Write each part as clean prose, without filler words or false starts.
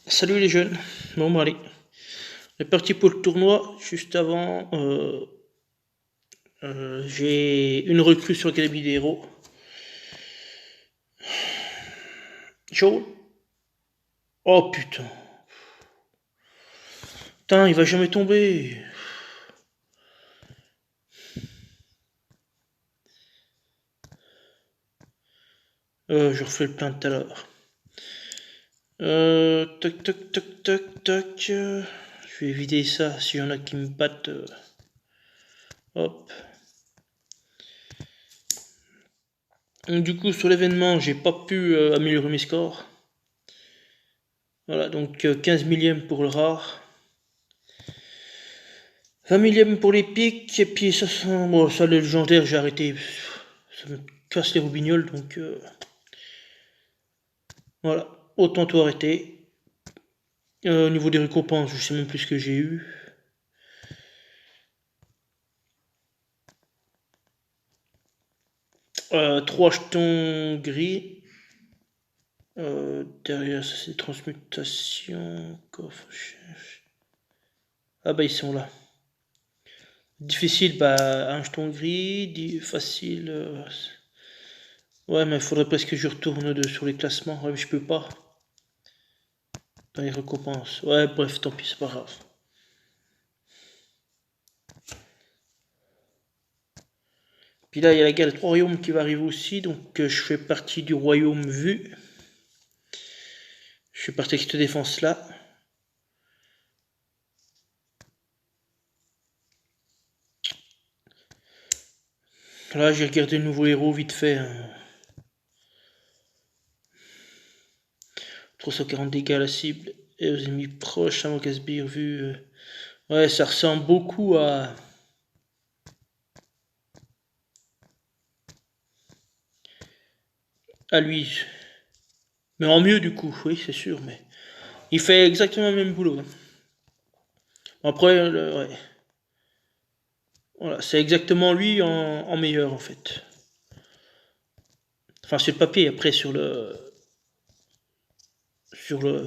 Salut les jeunes, bon allez, on est parti pour le tournoi. Juste avant, j'ai une recrue sur Académie des Héros. Chaud. Oh putain. Putain, il va jamais tomber. Je refais le plein tout à l'heure. Toc toc toc toc toc. Je vais vider ça s'il y en a qui me battent. Hop. Donc, du coup, sur l'événement, j'ai pas pu améliorer mes scores. Voilà, donc 15 millième pour le rare. 20 millième pour les pics, et puis ça, bon, ça le légendaire, j'ai arrêté. Ça me casse les roubignoles, donc voilà, autant tout arrêter. Au niveau des récompenses, je sais même plus ce que j'ai eu. Trois jetons gris. Derrière ça c'est transmutation, coffre. Ah bah ils sont là. Difficile, bah un jeton gris, facile. Ouais mais il faudrait presque que je retourne sur les classements. Ouais mais je peux pas. Dans les récompenses. Ouais bref, tant pis, c'est pas grave. Puis là il y a la guerre des trois royaumes qui va arriver aussi, donc je fais partie du royaume vu. Je fais partie avec cette défense là. Là, j'ai regardé le nouveau héros vite fait. 340 dégâts à la cible et aux ennemis proches, un Casbir vu. Ouais, ça ressemble beaucoup à lui. Mais en mieux du coup, oui, c'est sûr. Mais il fait exactement le même boulot. Après, ouais. Voilà, c'est exactement lui en meilleur en fait. Enfin, sur le papier, après sur le. Sur le.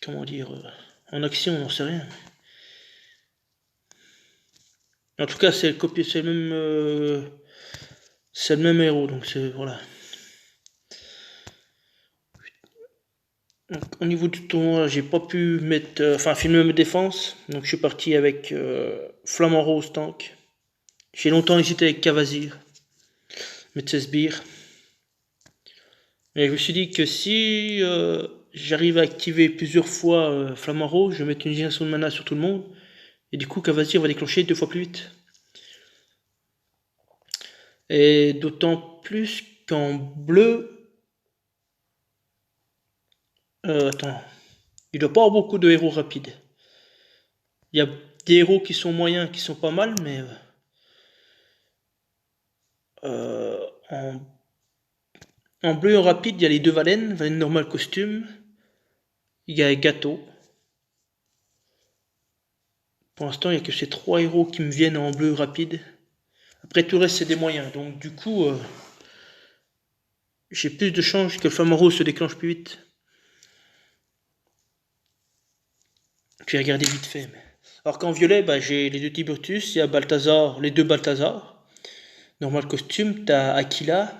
Comment dire. En action, on n'en sait rien. En tout cas, c'est le copier, c'est le même héros, donc c'est voilà. Donc, au niveau du tournoi, j'ai pas pu mettre, filmer mes défenses, donc je suis parti avec Flamant Rose tank. J'ai longtemps hésité avec Cavazir, mettre 16 sbires. Mais je me suis dit que si j'arrive à activer plusieurs fois Flamant Rose, je vais mettre une génération de mana sur tout le monde, et du coup Cavazir va déclencher 2 fois plus vite. Et d'autant plus qu'en bleu, attends, il doit pas avoir beaucoup de héros rapides. Il y a des héros qui sont moyens, qui sont pas mal, mais en bleu en rapide, il y a les deux Valen, Valen normal costume, il y a Gâteau. Pour l'instant, il n'y a que ces 3 héros qui me viennent en bleu rapide. Après, tout le reste, c'est des moyens. Donc, du coup, j'ai plus de chances que le Flamant se déclenche plus vite. Puis regarder vite fait. Alors qu'en violet, bah, j'ai les deux Tiburtus, il y a Balthazar, les deux Balthazar. Normal costume, t'as Aquila.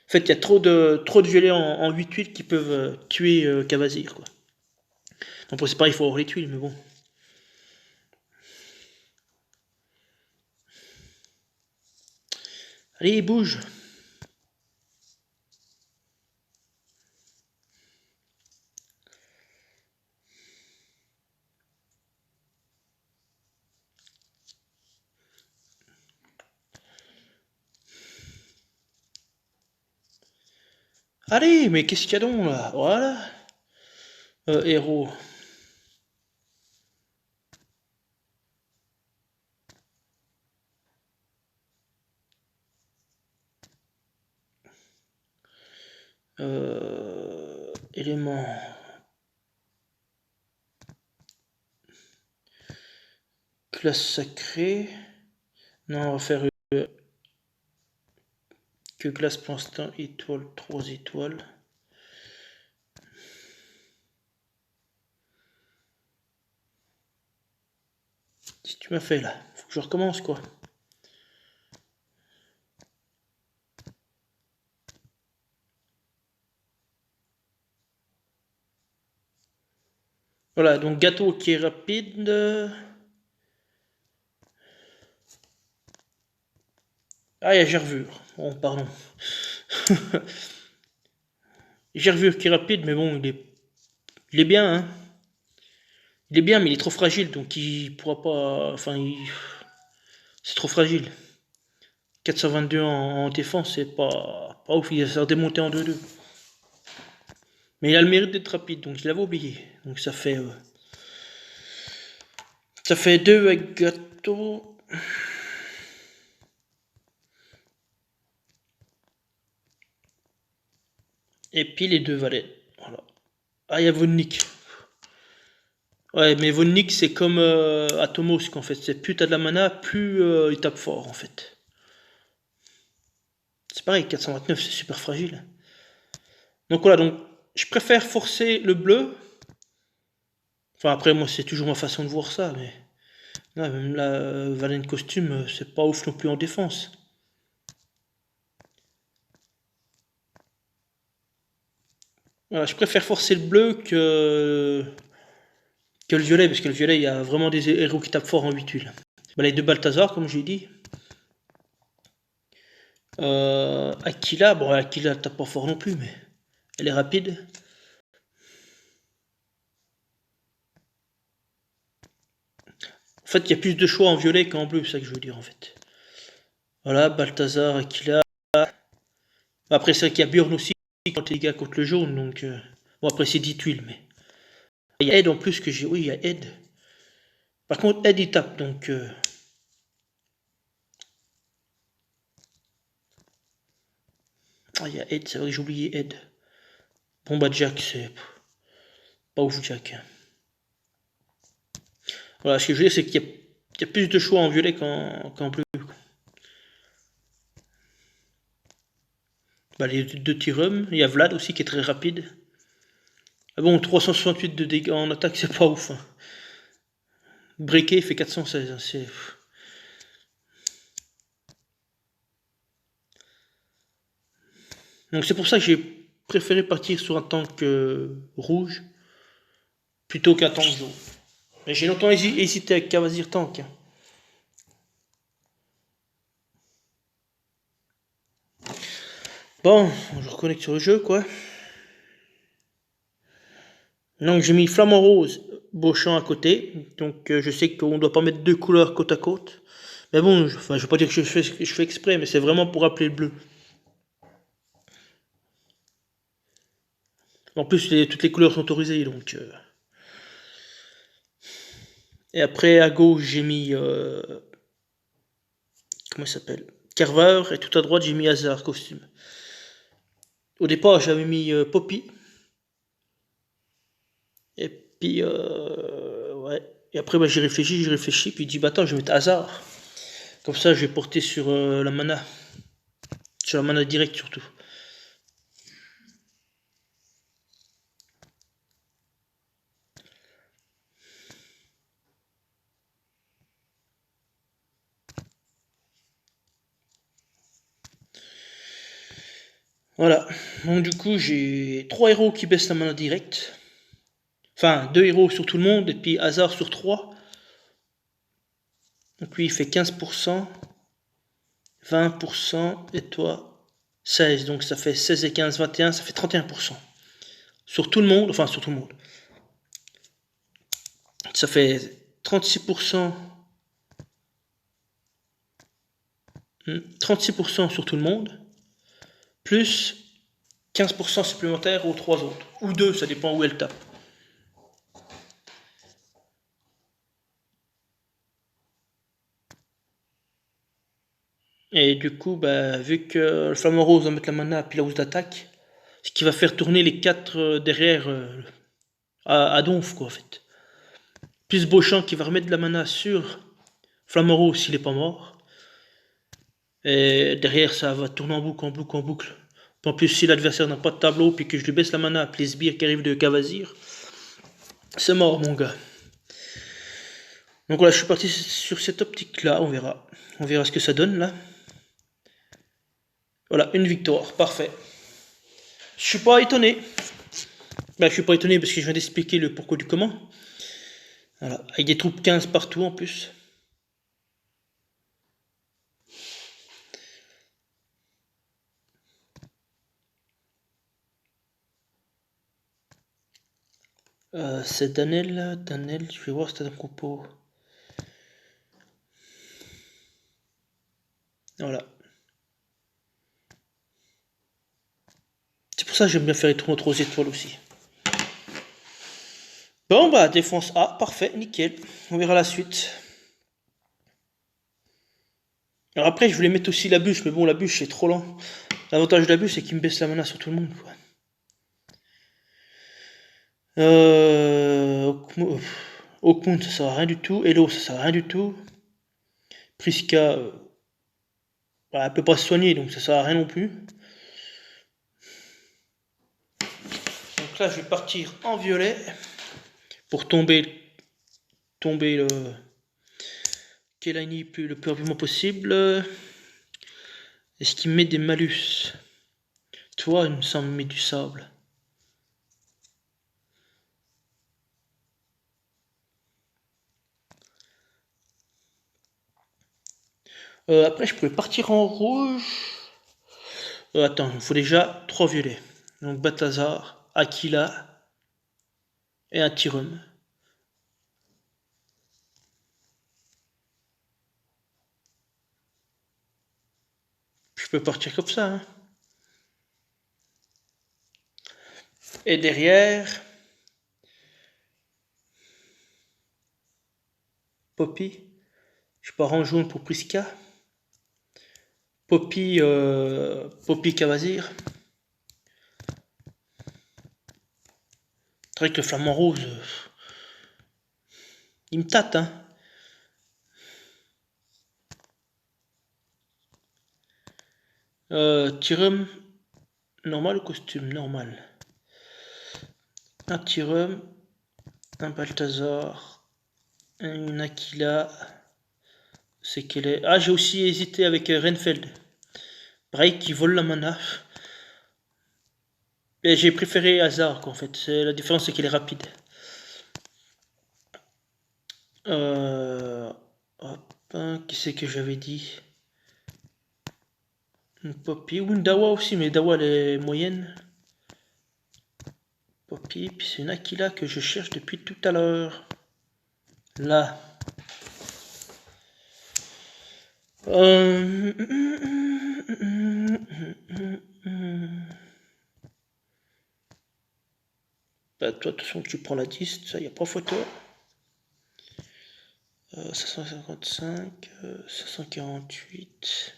En fait, il y a trop de violets en 8 tuiles qui peuvent tuer Cavazir. Quoi. Donc, c'est pareil, il faut avoir les tuiles, mais bon. Allez, bouge. Allez, mais qu'est-ce qu'il y a donc là? Voilà. Héros. Élément. Classe sacrée. Non, on va faire que classe pour l'instant. Étoile, 3 étoiles. Tu m'as fait là. Faut que je recommence quoi. Voilà, donc gâteau qui est rapide. Ah, il y a Gervure. Bon, pardon. Gervure qui est rapide, mais bon, il est bien, hein. Il est bien, mais il est trop fragile, donc il pourra pas. Enfin, c'est trop fragile. 422 en défense, c'est pas ouf. Il va se faire démonter en 2-2. Mais il a le mérite d'être rapide, donc je l'avais oublié. Donc ça fait 2 avec gâteau. Et puis les 2 valets. Voilà. Ah, il y a Vonnik. Ouais, mais Vonnik, c'est comme Atomos, qu'en fait. C'est plus t'as de la mana, plus il tape fort, en fait. C'est pareil, 429, c'est super fragile. Donc voilà, donc je préfère forcer le bleu. Enfin, après, moi, c'est toujours ma façon de voir ça, mais. Là, même la Valène costume, c'est pas ouf non plus en défense. Voilà, je préfère forcer le bleu que le violet, parce que le violet, il y a vraiment des héros qui tapent fort en 8 tuiles. Bah, les 2 Balthazar, comme j'ai dit. Aquila, bon, Aquila elle tape pas fort non plus, mais elle est rapide. En fait, il y a plus de choix en violet qu'en bleu, c'est ça que je veux dire en fait. Voilà, Balthazar, Aquila. Après, c'est vrai qu'il y a Bjorn aussi contre les gars contre le jaune, donc. Bon, après, c'est 10 tuiles, mais. Il y a Ed en plus que j'ai. Oui, il y a Ed. Par contre, Ed il tape, donc. Ah, il y a Ed, c'est vrai que j'ai oublié Ed. Bon, bah, Jack, c'est. Pas ouf, Jack. Voilà, ce que je veux dire, c'est qu'il y a plus de choix en violet qu'en bleu. Bah, les 2 tirums. Il y a Vlad aussi qui est très rapide. Ah bon, 368 de dégâts en attaque, c'est pas ouf. Hein. Breaké fait 416. Hein, c'est. Donc c'est pour ça que j'ai préféré partir sur un tank rouge plutôt qu'un tank jaune. Mais j'ai longtemps hésité avec Kavazir tank. Hein. Bon, je reconnecte sur le jeu quoi. Donc j'ai mis Flamant Rose, Beauchamp à côté. Donc je sais qu'on ne doit pas mettre 2 couleurs côte à côte. Mais bon, je vais pas dire que je fais exprès, mais c'est vraiment pour rappeler le bleu. En plus, toutes les couleurs sont autorisées, donc. Et après, à gauche, j'ai mis. Comment il s'appelle? Carver, et tout à droite, j'ai mis Hazard costume. Au départ, j'avais mis Poppy. Et puis, ouais. Et après, bah, j'ai réfléchi, puis j'ai dit, bah attends, je vais mettre Hazard. Comme ça, je vais porter sur la mana. Sur la mana directe surtout. Voilà. Donc du coup, j'ai 3 héros qui baissent la mana directe. Enfin, 2 héros sur tout le monde, et puis Hazard sur 3. Donc lui, il fait 15%, 20%, et toi, 16. Donc ça fait 16 et 15, 21, ça fait 31%. Sur tout le monde, enfin sur tout le monde. Ça fait 36%. 36% sur tout le monde, plus 15% supplémentaire aux 3 autres. Ou 2, ça dépend où elle tape. Et du coup, bah, vu que le Flamant Rose va mettre la mana puis la hausse d'attaque, ce qui va faire tourner les 4 derrière à donf, quoi, en fait. Plus Beauchamp qui va remettre de la mana sur Flamant Rose s'il est pas mort. Et derrière, ça va tourner en boucle, en boucle, en boucle. En plus, si l'adversaire n'a pas de tableau, puis que je lui baisse la mana, puis les sbires qui arrivent de Kavazir, c'est mort, mon gars. Donc voilà, je suis parti sur cette optique-là, on verra. On verra ce que ça donne là. Voilà, une victoire, parfait. Je suis pas étonné. Bah, je suis pas étonné parce que je viens d'expliquer le pourquoi du comment. Voilà, avec des troupes 15 partout en plus. C'est Danel, je vais voir si t'as un compo. Voilà. C'est pour ça que j'aime bien faire les tournois 3 étoiles aussi. Bon bah défense A, parfait, nickel. On verra la suite. Alors après je voulais mettre aussi la bûche, mais bon la bûche c'est trop lent. L'avantage de la bûche c'est qu'il me baisse la mana sur tout le monde. Quoi. Okmund ça sert à rien du tout. Elo ça sert à rien du tout. Priska elle peut pas se soigner donc ça sert à rien non plus. Donc là je vais partir en violet pour tomber le Kelani le plus rapidement possible. Est-ce qu'il met des malus? Toi, il me semble, met du sable. Après, je pouvais partir en rouge. Attends, il faut déjà 3 violets. Donc Balthazar, Aquila et un Tyrum. Je peux partir comme ça. Hein. Et derrière, Poppy. Je pars en jaune pour Priska. Poppy Cavazir. C'est vrai que le flamant rose, il me tâte, hein. Tyrum, normal ou costume? Normal. Un Tyrum, un Balthazar, une Aquila. C'est qu'elle est. Ah, j'ai aussi hésité avec Renfeld. Pareil, qui vole la mana. Et j'ai préféré Hazard, en fait. La différence, c'est qu'il est rapide. Hop, qui c'est que j'avais dit? Une Poppy ou une Dawa aussi, mais Dawa elle est moyenne. Poppy, puis c'est une Aquila que je cherche depuis tout à l'heure. Là. Bah, toi, de toute façon, tu prends la 10, ça y a pas photo. 555, 548.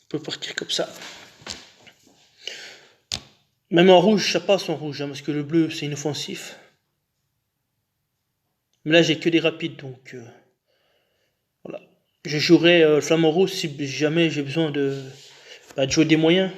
On peut partir comme ça. Même en rouge, ça passe en rouge, hein, parce que le bleu, c'est inoffensif. Mais là, j'ai que des rapides, donc voilà. Je jouerai le flamant rose si jamais j'ai besoin de jouer des moyens.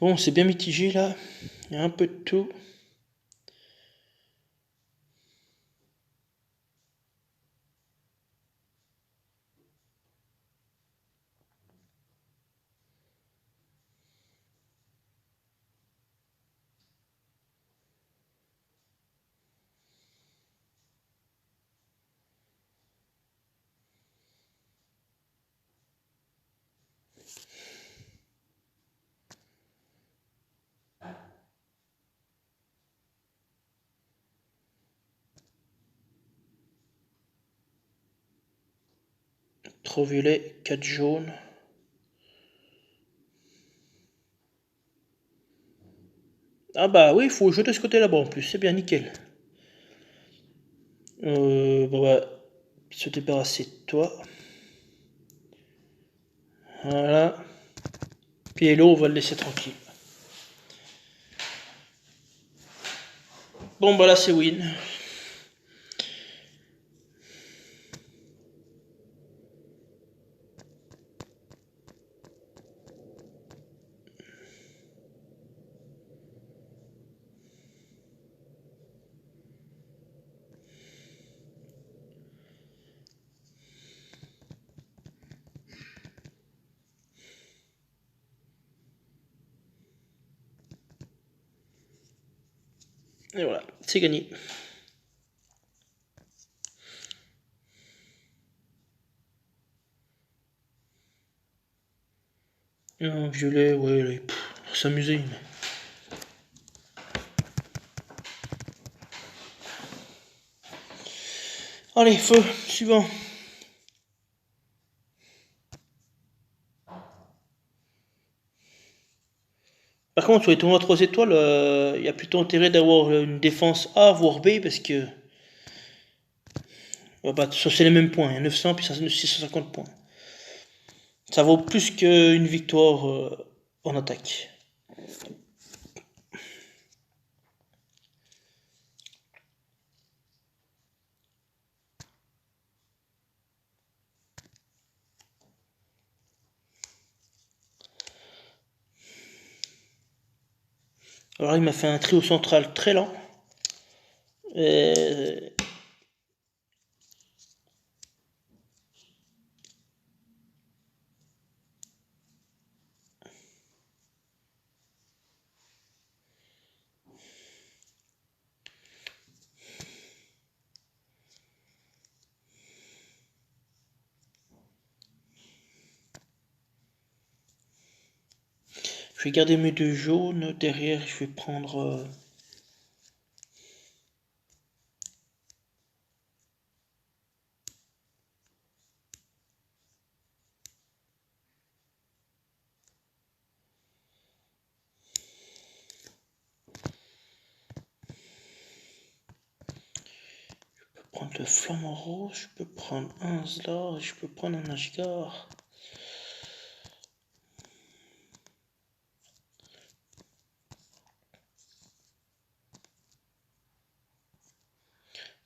Bon, c'est bien mitigé là. Il y a un peu de tout. Trop violet, 4 jaunes. Ah bah oui, il faut jouer de ce côté là-bas en plus, c'est bien nickel. Bon bah, se débarrasser de toi. Voilà. Puis Hello, on va le laisser tranquille. Bon, bah là, c'est win. Et voilà, c'est gagné. Un violet, ouais, allez, pour s'amuser. Mais... Allez, feu, suivant. Par contre, sur les tournois 3 étoiles, il y a plutôt intérêt d'avoir une défense A, voire B, parce que bah, c'est les mêmes points, il y a 900 puis 650 points. Ça vaut plus qu'une victoire en attaque. Alors il m'a fait un trio central très lent. Et... Je vais garder mes deux jaunes. Derrière, je vais prendre... prendre le flamant rose, je peux prendre un Zlar, je peux prendre un Ashgar.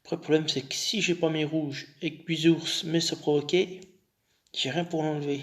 Après, le problème, c'est que si j'ai pas mes rouges et que Bizours met se provoquer, j'ai rien pour l'enlever.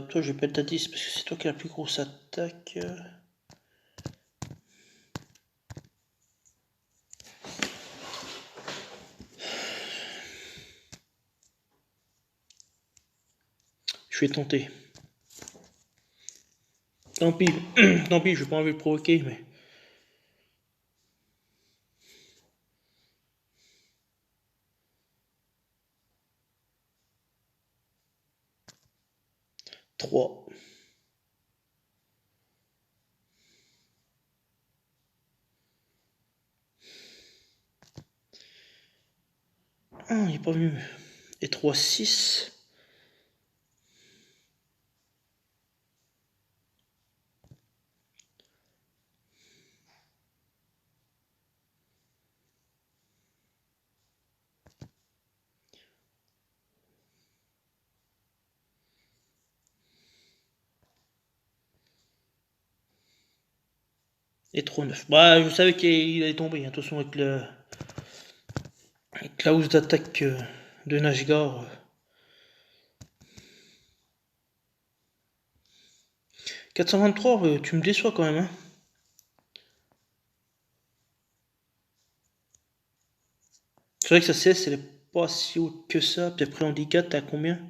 Toi, je vais pas ta 10 parce que c'est toi qui as la plus grosse attaque. Je vais tenter. Tant pis, tant pis, je vais pas envie de provoquer, mais... Trois. Ah, il est pas venu. Et 3, 6. Et 3, 9. Bah, je savais qu'il allait tomber, hein, de toute façon, avec la hausse d'attaque de Nashgar. 423, tu me déçois quand même, hein. C'est vrai que sa CS, elle est pas si haute que ça. Puis après, handicap, t'as combien?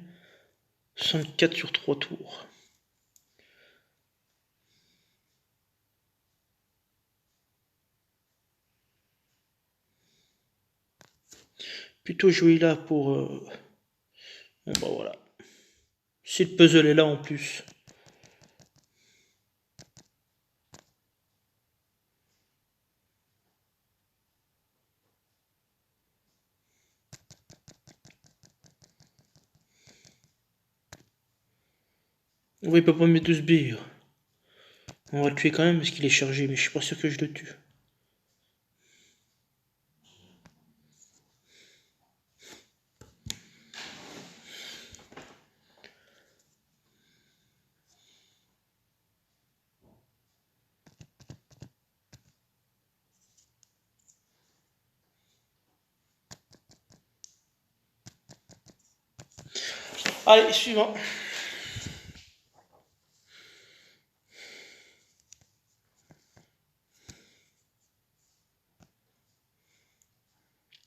64 sur 3 tours. Plutôt jouer là pour... Bon bah voilà. Si le puzzle est là en plus. Oui, il peut pas mettre de sbires. On va le tuer quand même parce qu'il est chargé, mais je suis pas sûr que je le tue. Allez, suivant.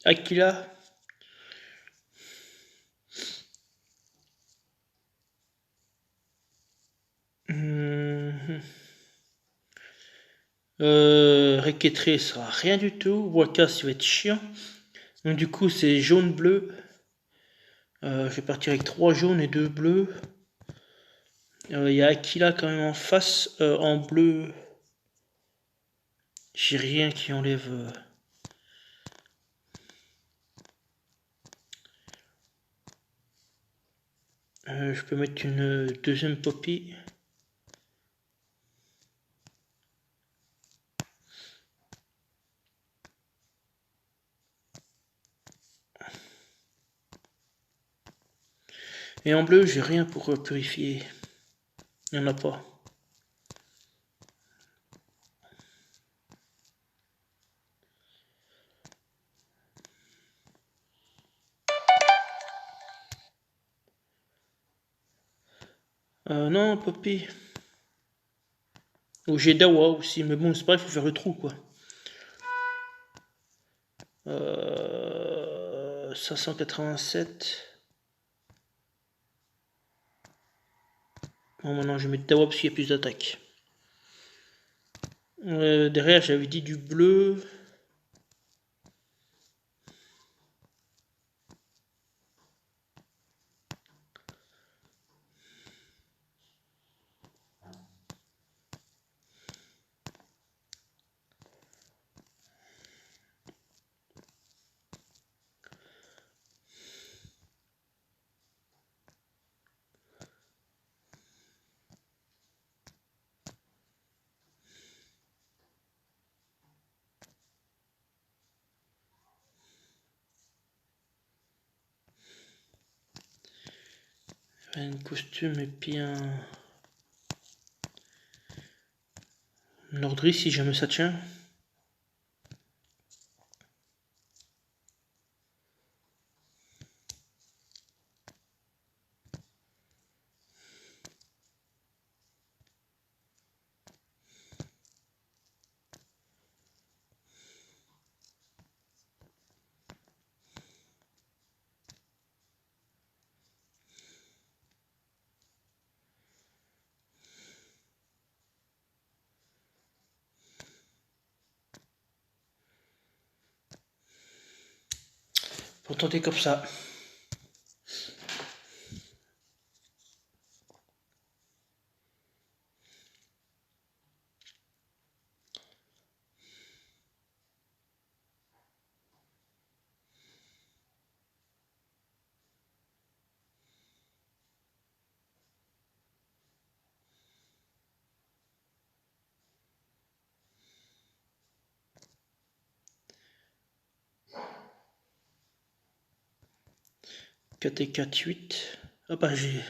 Aquila. Hum, Requetré sera rien du tout. Wakas, il va être chiant. Donc du coup, c'est jaune-bleu. Je vais partir avec 3 jaunes et 2 bleus. Il y a Aquila quand même en face. En bleu, j'ai rien qui enlève. Je peux mettre une deuxième poppy. Et en bleu, j'ai rien pour purifier. Il n'y en a pas. Non, poppy. Ou j'ai Dawa aussi, mais bon, c'est pas, il faut faire le trou quoi. 587. Bon, maintenant je vais mettre Dawa parce qu'il y a plus d'attaques. Derrière, j'avais dit du bleu. Un costume et puis un ordre si jamais ça tient. Pour tenter comme ça. Kt 4 8. Ah bah j'ai.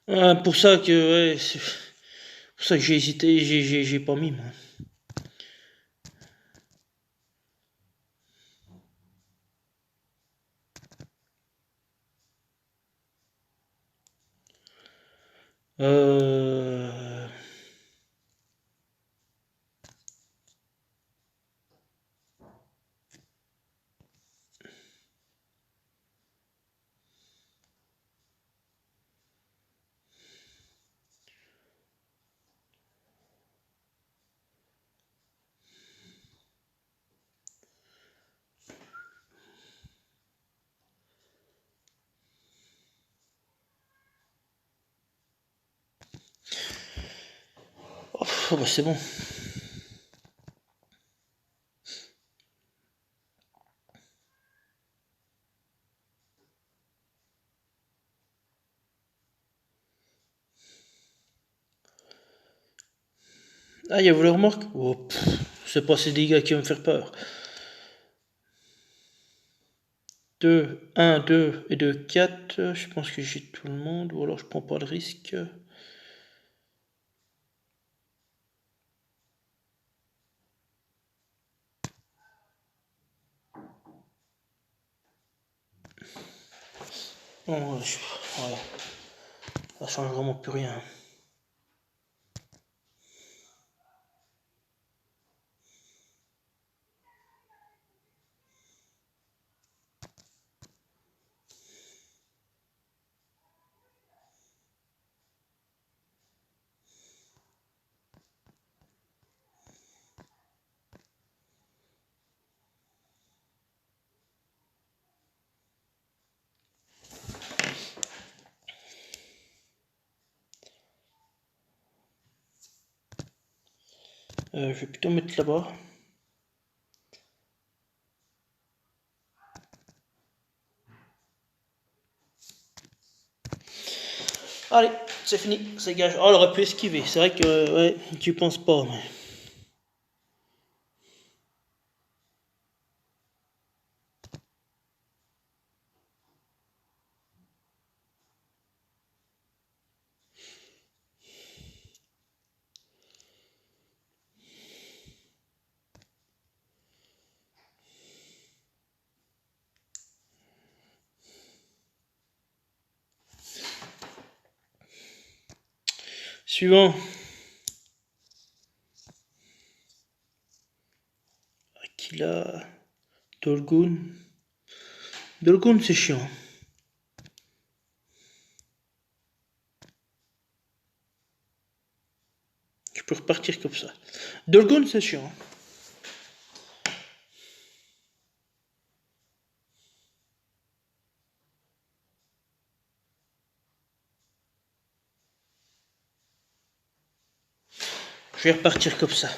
Ah, pour ça que ouais, c'est pour ça que j'ai hésité, j'ai pas mis moi. Euh... Oh, bah c'est bon. Ah, il y a le remorque. Oh, c'est pas ces dégâts qui vont me faire peur. 2, 1, 2 et 2, 4. Je pense que j'ai tout le monde, ou alors je prends pas le risque. Non, ouais, ça change vraiment plus rien. Je vais plutôt mettre là-bas. Allez, c'est fini, c'est gage. Oh, elle aurait pu esquiver. C'est vrai que, ouais, tu penses pas, mais... Suivant. Aquila. Dolgun. Dolgun, c'est chiant. Je peux repartir comme ça. Dolgun, c'est chiant. Je vais repartir comme ça.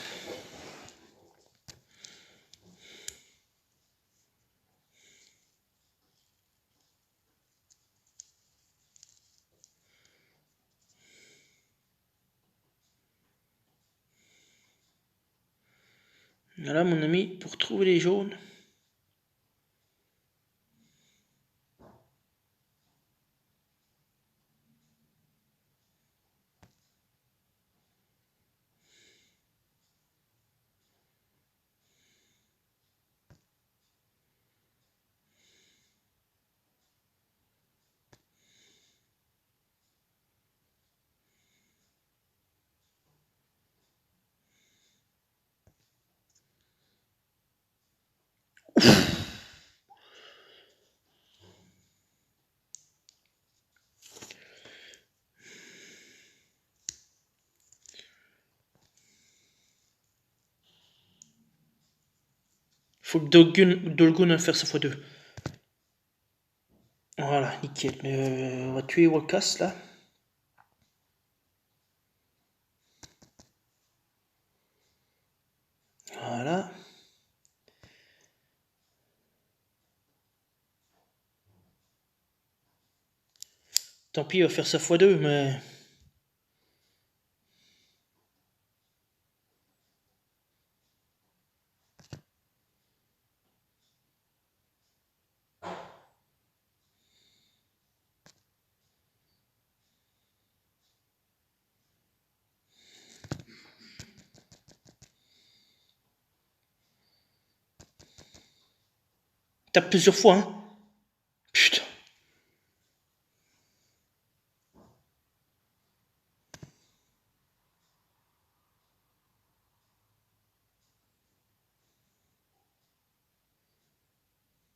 Voilà, mon ami, pour trouver les jaunes. Faut que Dolgun faire sa x2. Voilà, nickel. On va tuer Wakas là. Voilà. Tant pis, il va faire sa x2, mais... Tape plusieurs fois, hein. Putain.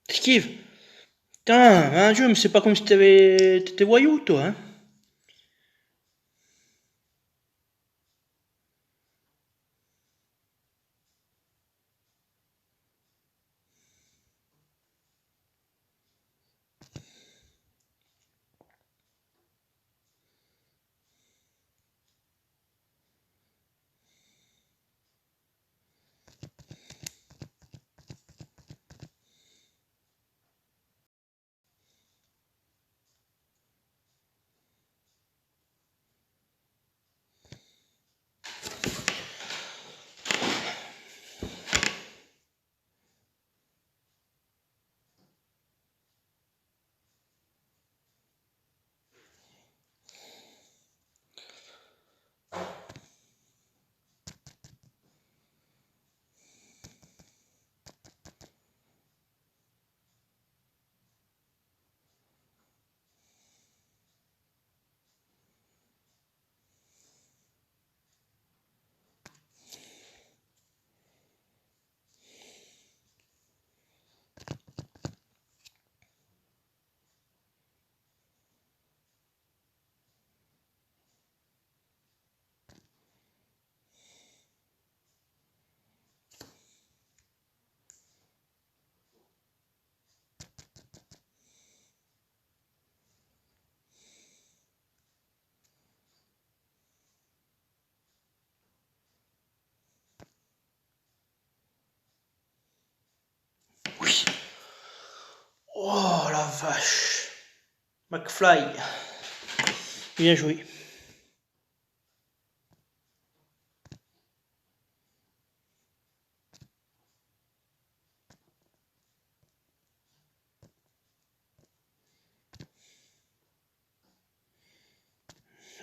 Esquive. Putain, un jeu, mais c'est pas comme si t'étais voyou, toi, hein. vache. McFly. Bien joué.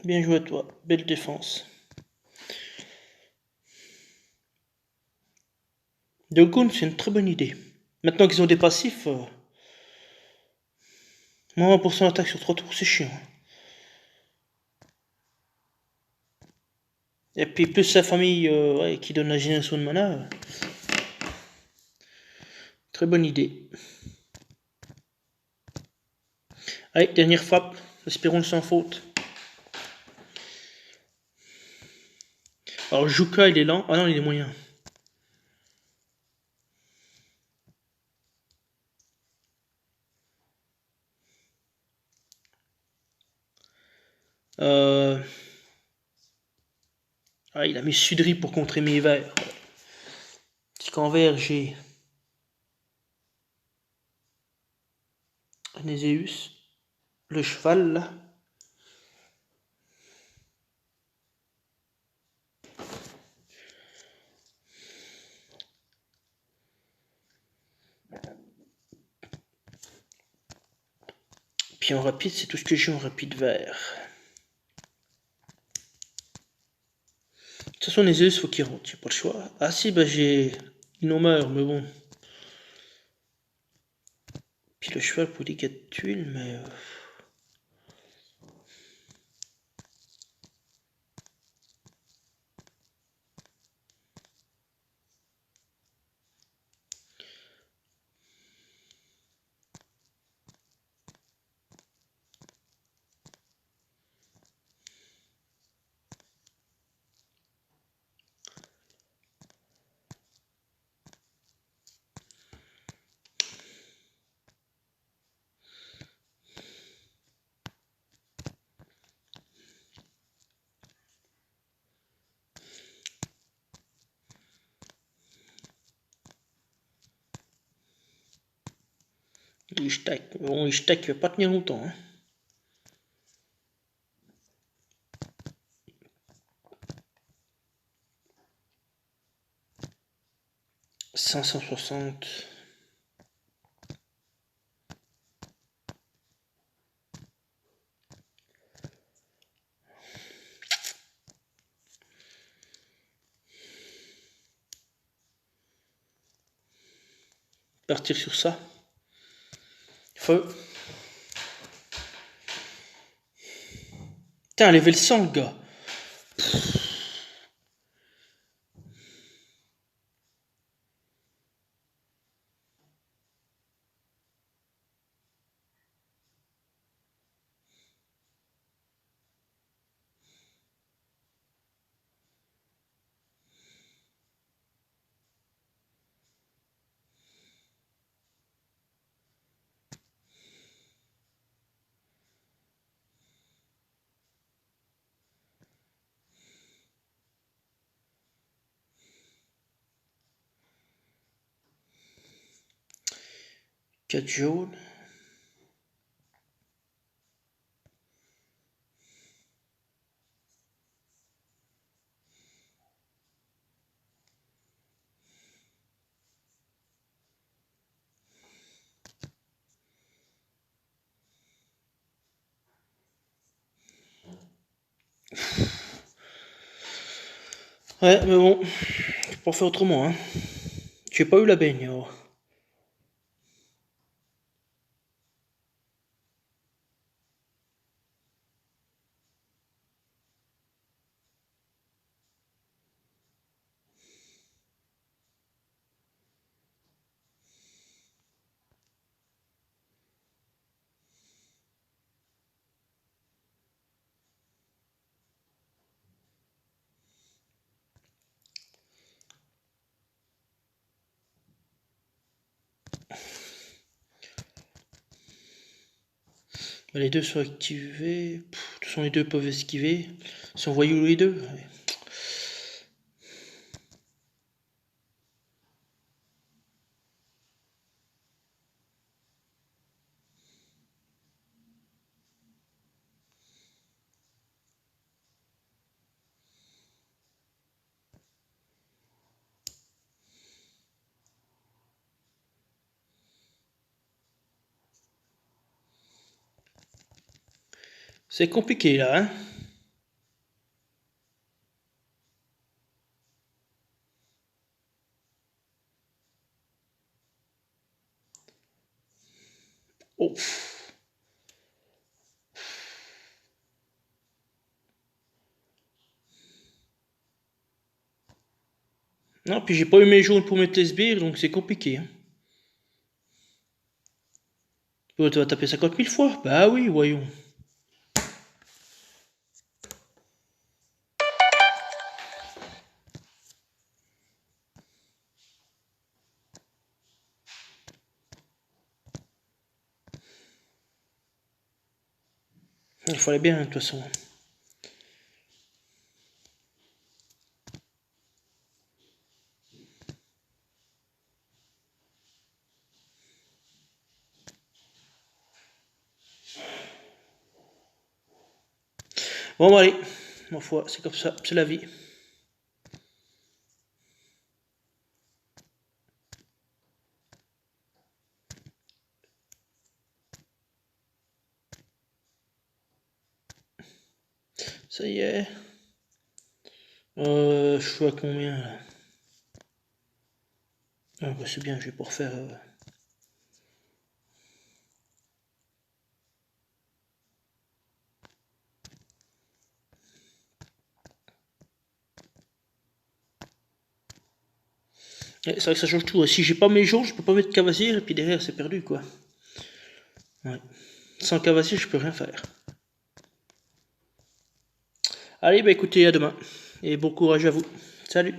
Bien joué à toi. Belle défense. Dogun, c'est une très bonne idée. Maintenant qu'ils ont des passifs, moins 1% d'attaque sur 3 tours, c'est chiant. Et puis plus sa famille ouais, qui donne la génération de mana. Très bonne idée. Allez, dernière frappe. Espérons sans faute. Alors Juka, il est lent. Ah non, il est moyen. Ah, il a mis Sudri pour contrer mes verts. Parce qu'en vert, j'ai Anéséus, le cheval, là. Puis en rapide, c'est tout ce que j'ai en rapide vert. De toute façon, Anéséus, faut qu'il rentre, j'ai pas le choix. Ah si, bah j'ai Inomeur, mais bon. Puis le cheval pour des 4 tuiles, mais... Ishtak, bon, Ishtak, il va pas tenir longtemps. Hein. « 560. Partir sur ça. Feu. Putain, level 100, le gars. Quatre jaunes. Ouais, mais bon, je peux pas faire autrement. Hein. J'ai pas eu la baigne. Alors. Les deux sont activés. De toute façon, les deux peuvent esquiver. Ils sont voyous les deux. Ouais. C'est compliqué là, hein. Oh. Non, puis j'ai pas eu mes jaunes pour mettre les sbires, donc c'est compliqué. Hein. Oh, tu vas taper 50 000 fois? Bah oui, voyons. Il fallait bien, de toute façon. Bon, bah, allez. Ma foi, c'est comme ça, c'est la vie. Ça y est. Je suis à combien là? Ah bah c'est bien, je vais pouvoir faire... C'est vrai que ça change tout. Si j'ai pas mes jours, je peux pas mettre cavasier, et puis derrière c'est perdu quoi. Ouais. Sans cavasier, je peux rien faire. Allez, bah écoutez, à demain. Et bon courage à vous. Salut.